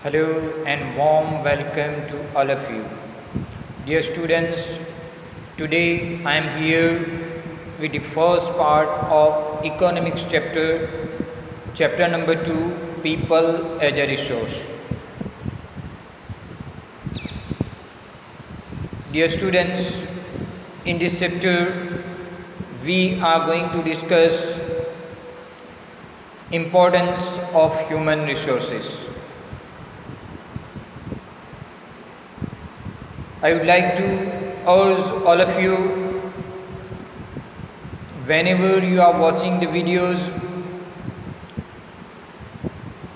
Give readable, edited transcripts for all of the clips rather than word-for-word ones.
Hello and warm welcome to all of you. Dear students, today I am here with the first part of economics chapter number 2, people as a resource. Dear students, in this chapter we are going to discuss importance of human resources. I would like to urge all of you, whenever you are watching the videos,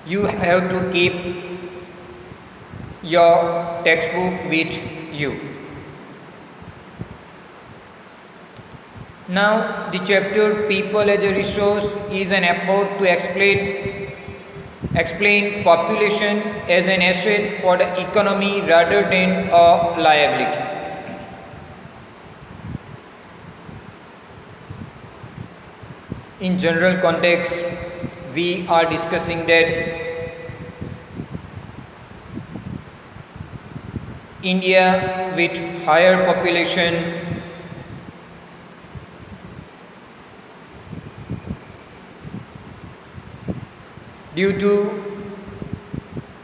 you have to keep your textbook with you. Now, the chapter People as a Resource is an effort to explain population as an asset for the economy rather than a liability. In general context, we are discussing that India with higher population due to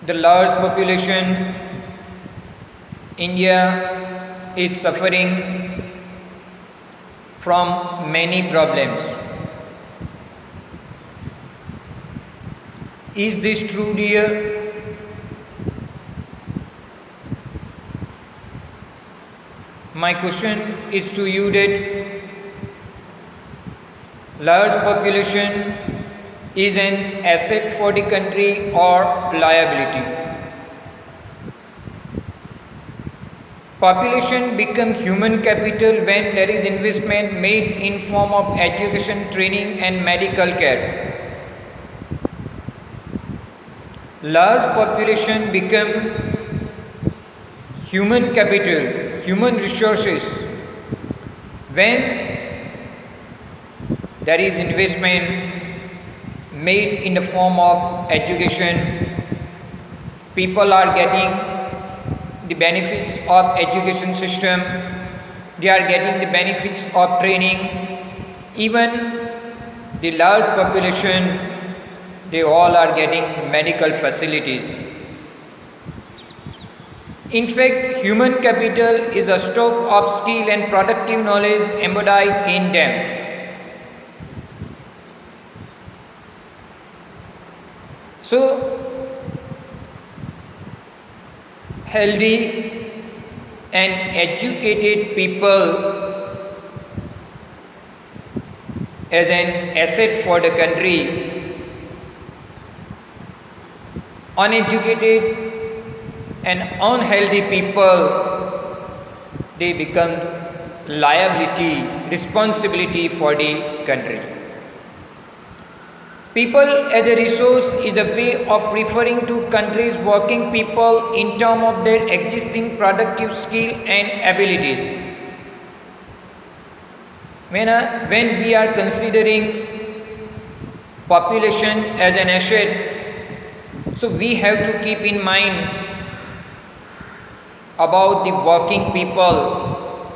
the large population, India is suffering from many problems. Is this true, dear? My question is to you that large population is an asset for the country or liability? Population become human capital when there is investment made in form of education, training and medical care. Large population become human capital, human resources when there is investment made in the form of education. People are getting the benefits of education system, they are getting the benefits of training. Even the large population, they all are getting medical facilities. In fact, human capital is a stock of skill and productive knowledge embodied in them. So, healthy and educated people as an asset for the country, uneducated and unhealthy people, they become liability, responsibility for the country. People as a resource is a way of referring to countries' working people in terms of their existing productive skill and abilities. When we are considering population as an asset, so we have to keep in mind about the working people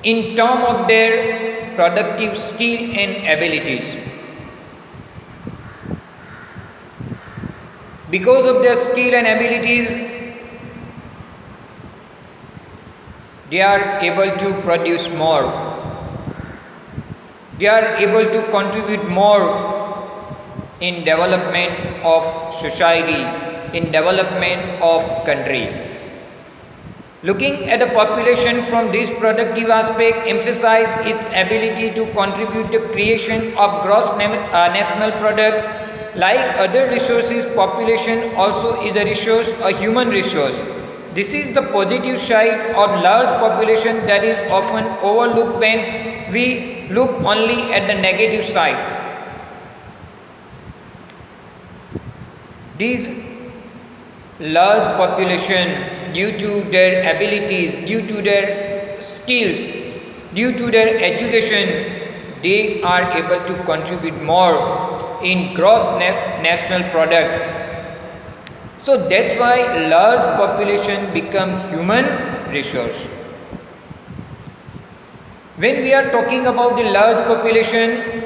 in terms of their productive skill and abilities. Because of their skill and abilities, they are able to produce more. They are able to contribute more in development of society, in development of country. Looking at the population from this productive aspect emphasize its ability to contribute to creation of gross national product. Like other resources, population also is a resource, a human resource. This is the positive side of large population that is often overlooked when we look only at the negative side. These large population, due to their abilities, due to their skills, due to their education, they are able to contribute more in gross national product. So that's why large population become human resource. When we are talking about the large population,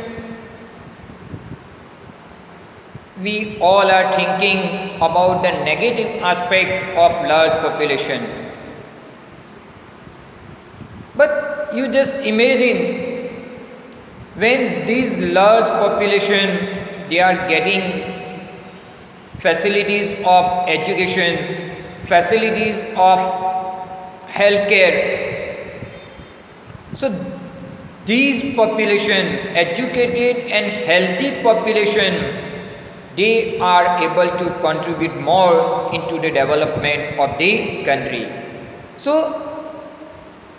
we all are thinking about the negative aspect of large population. But you just imagine, when these large population, they are getting facilities of education, facilities of healthcare. So these population, educated and healthy population, they are able to contribute more into the development of the country. So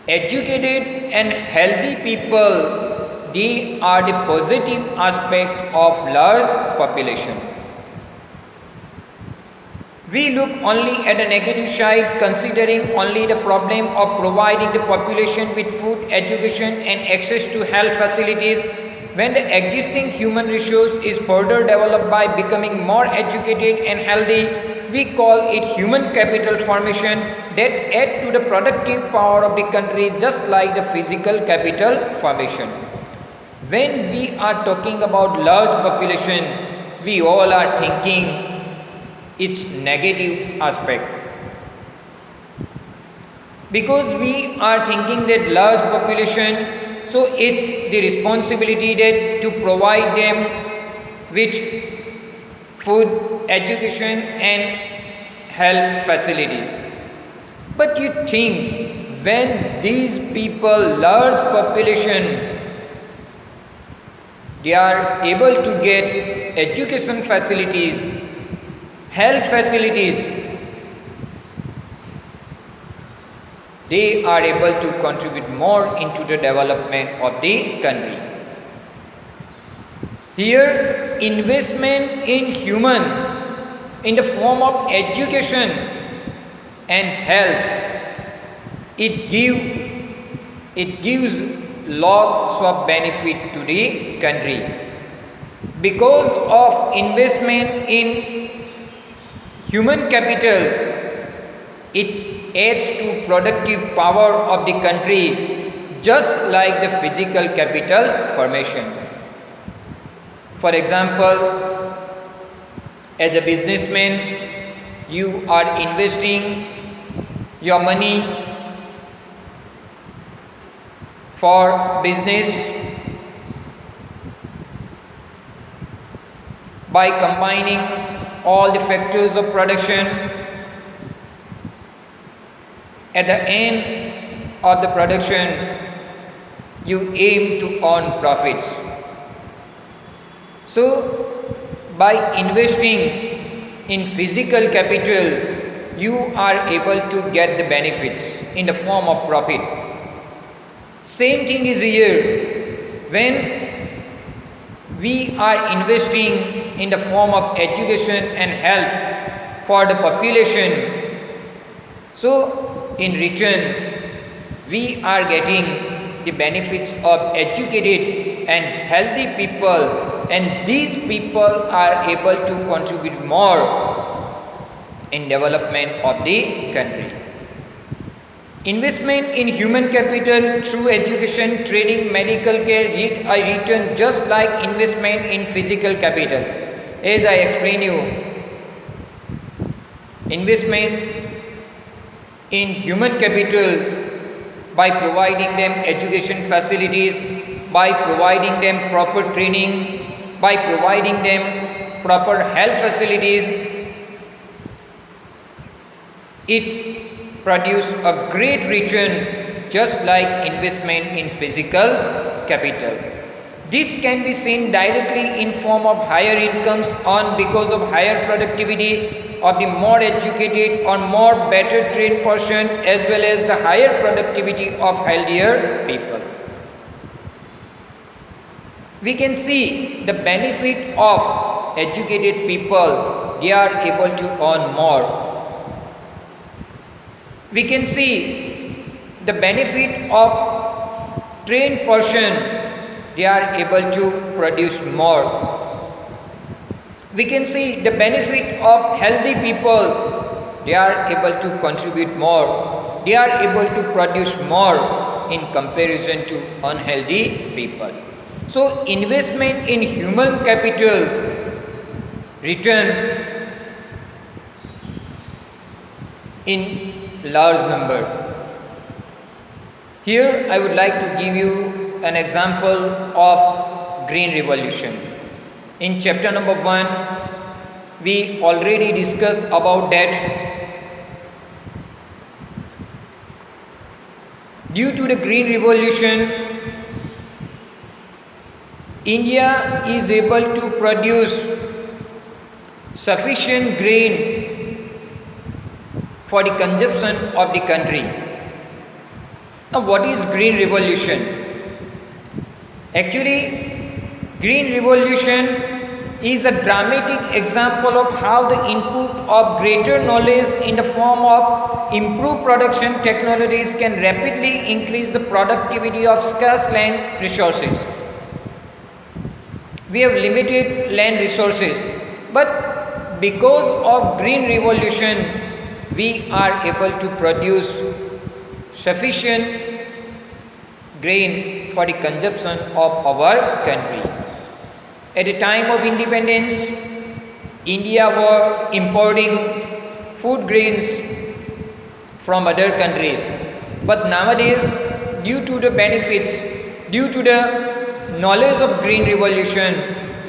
educated and healthy people, they are the positive aspect of large population. We look only at the negative side, considering only the problem of providing the population with food, education and access to health facilities. When the existing human resource is further developed by becoming more educated and healthy, we call it human capital formation that add to the productive power of the country, just like the physical capital formation. When we are talking about large population, we all are thinking its negative aspect, because we are thinking that large population, so it's the responsibility that to provide them with food, education and health facilities. But you think, when these people, large population, they are able to get education facilities, health facilities, they are able to contribute more into the development of the country. Here, investment in human in the form of education and health, it gives lots of benefit to the country. Because of investment in human capital, it adds to productive power of the country, just like the physical capital formation. For example, as a businessman, you are investing your money for business by combining all the factors of production. At the end of the production, you aim to earn profits. So, by investing in physical capital, you are able to get the benefits in the form of profit. Same thing is here. When we are investing in the form of education and health for the population, so in return, we are getting the benefits of educated and healthy people, and these people are able to contribute more in development of the country. Investment in human capital through education, training, medical care yield a return just like investment in physical capital. As I explained you, investment in human capital, by providing them education facilities, by providing them proper training, by providing them proper health facilities, it produce a great return just like investment in physical capital. This can be seen directly in form of higher incomes earned because of higher productivity of the more educated or more better trained person, as well as the higher productivity of healthier people. We can see the benefit of educated people, they are able to earn more. We can see the benefit of trained person, they are able to produce more. We can see the benefit of healthy people. They are able to contribute more. They are able to produce more in comparison to unhealthy people. So investment in human capital return in large number. Here I would like to give you an example of green revolution. In chapter number 1, we already discussed about that. Due to the green revolution, India is able to produce sufficient grain for the consumption of the country. Now, what is green revolution? Actually, green revolution is a dramatic example of how the input of greater knowledge in the form of improved production technologies can rapidly increase the productivity of scarce land resources. We have limited land resources, but because of green revolution, we are able to produce sufficient grain for the consumption of our country. At the time of independence, India were importing food grains from other countries. But nowadays, due to the benefits, due to the knowledge of green revolution,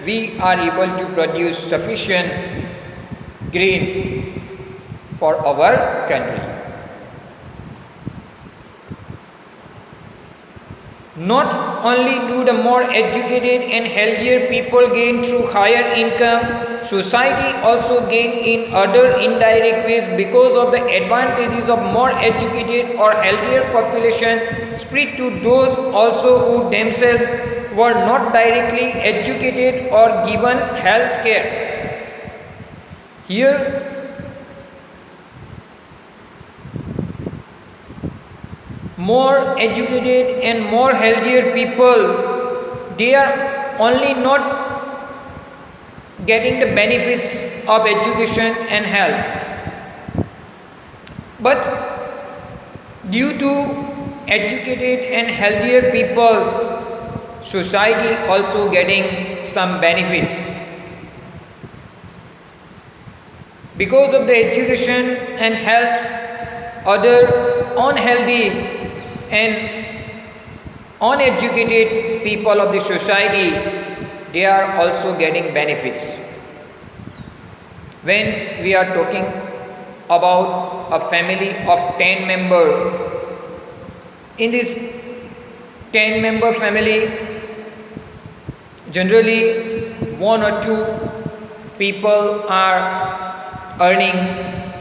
we are able to produce sufficient grain for our country. Not only do the more educated and healthier people gain through higher income, society also gain in other indirect ways because of the advantages of more educated or healthier population spread to those also who themselves were not directly educated or given health care. Here, more educated and more healthier people, they are only not getting the benefits of education and health, but due to educated and healthier people, society also getting some benefits. Because of the education and health, other unhealthy and uneducated people of the society, they are also getting benefits. When we are talking about a family of 10 members, in this 10-member family, generally 1 or 2 people are earning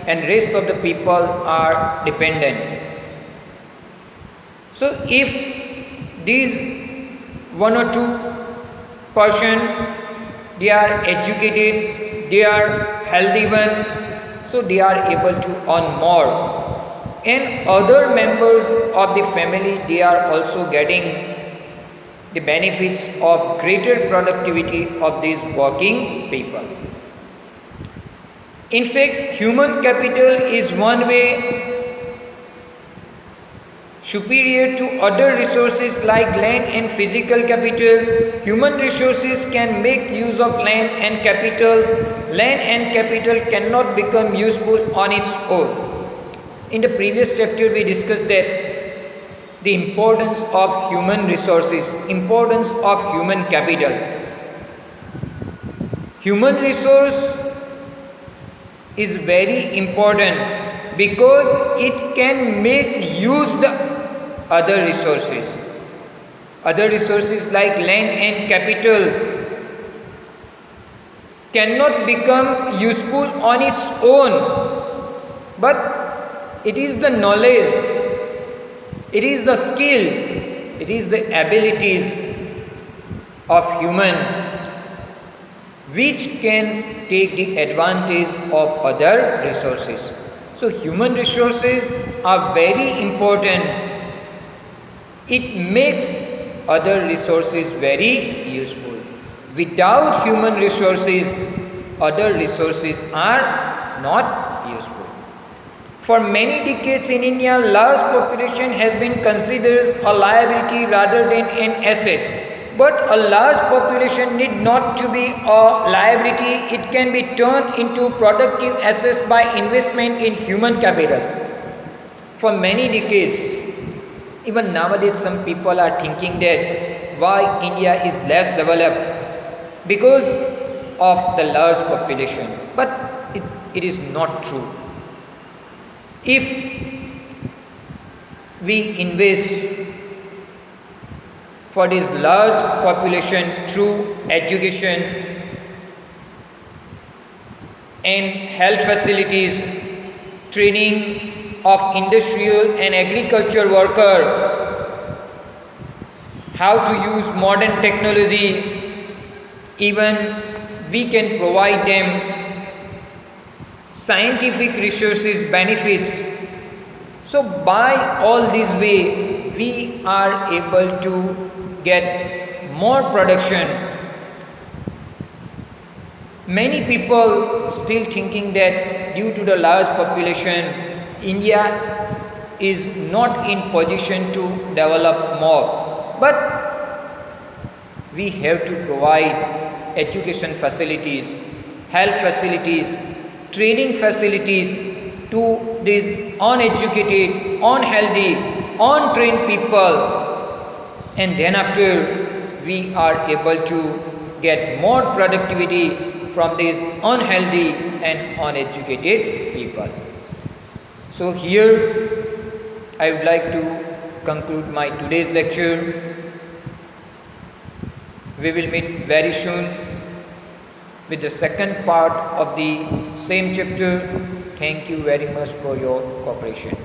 and rest of the people are dependent. So if these 1 or 2 person, they are educated, they are healthy one, so they are able to earn more. And other members of the family, they are also getting the benefits of greater productivity of these working people. In fact, human capital is one way superior to other resources like land and physical capital. Human resources can make use of land and capital. Land and capital cannot become useful on its own. In the previous chapter, we discussed that the importance of human resources, importance of human capital. Human resource is very important because it can make use the other resources. Other resources like land and capital cannot become useful on its own, but it is the knowledge, it is the skill, it is the abilities of human which can take the advantage of other resources. So human resources are very important. It makes other resources very useful. Without human resources, other resources are not useful. For many decades in India, large population has been considered a liability rather than an asset. But a large population need not to be a liability. It can be turned into productive assets by investment in human capital. For many decades, even nowadays some people are thinking that why India is less developed because of the large population. But it is not true. If we invest for this large population through education and health facilities, training of industrial and agriculture worker, how to use modern technology, even we can provide them scientific resources benefits. So by all this way, we are able to get more production. Many people still thinking that due to the large population, India is not in position to develop more. But we have to provide education facilities, health facilities, training facilities to these uneducated, unhealthy, untrained people, and then after we are able to get more productivity from these unhealthy and uneducated people. So here I would like to conclude my today's lecture. We will meet very soon with the second part of the same chapter. Thank you very much for your cooperation.